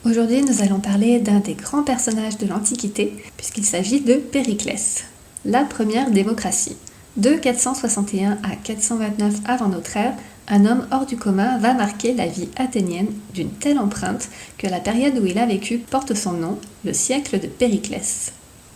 Aujourd'hui, nous allons parler d'un des grands personnages de l'Antiquité, puisqu'il s'agit de Périclès, la première démocratie. De 461 à 429 avant notre ère, un homme hors du commun va marquer la vie athénienne d'une telle empreinte que la période où il a vécu porte son nom, le siècle de Périclès,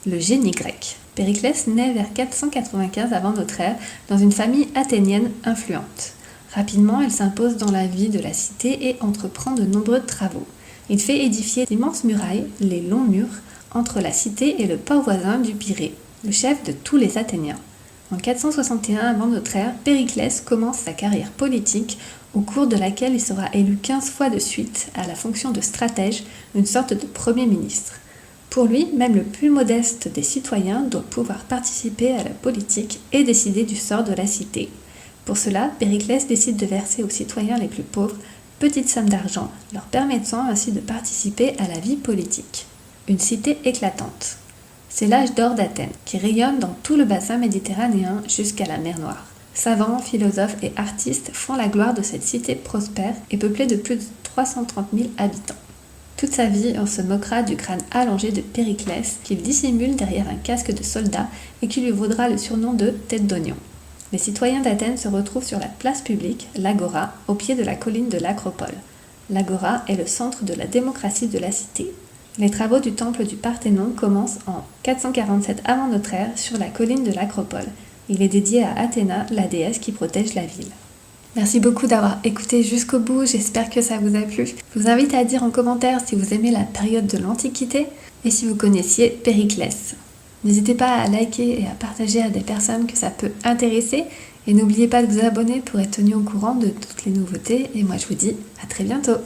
le génie grec. Périclès naît vers 495 avant notre ère dans une famille athénienne influente. Rapidement, il s'impose dans la vie de la cité et entreprend de nombreux travaux. Il fait édifier d'immenses murailles, les longs murs, entre la cité et le port voisin du Pirée, le chef de tous les Athéniens. En 461 avant notre ère, Périclès commence sa carrière politique, au cours de laquelle il sera élu 15 fois de suite à la fonction de stratège, une sorte de premier ministre. Pour lui, même le plus modeste des citoyens doit pouvoir participer à la politique et décider du sort de la cité. Pour cela, Périclès décide de verser aux citoyens les plus pauvres petite somme d'argent, leur permettant ainsi de participer à la vie politique. Une cité éclatante. C'est l'âge d'or d'Athènes, qui rayonne dans tout le bassin méditerranéen jusqu'à la mer Noire. Savants, philosophes et artistes font la gloire de cette cité prospère et peuplée de plus de 330 000 habitants. Toute sa vie, on se moquera du crâne allongé de Périclès, qu'il dissimule derrière un casque de soldat et qui lui vaudra le surnom de tête d'oignon. Les citoyens d'Athènes se retrouvent sur la place publique, l'Agora, au pied de la colline de l'Acropole. L'Agora est le centre de la démocratie de la cité. Les travaux du temple du Parthénon commencent en 447 avant notre ère sur la colline de l'Acropole. Il est dédié à Athéna, la déesse qui protège la ville. Merci beaucoup d'avoir écouté jusqu'au bout, j'espère que ça vous a plu. Je vous invite à dire en commentaire si vous aimez la période de l'Antiquité et si vous connaissiez Périclès. N'hésitez pas à liker et à partager à des personnes que ça peut intéresser. Et n'oubliez pas de vous abonner pour être tenu au courant de toutes les nouveautés. Et moi je vous dis à très bientôt.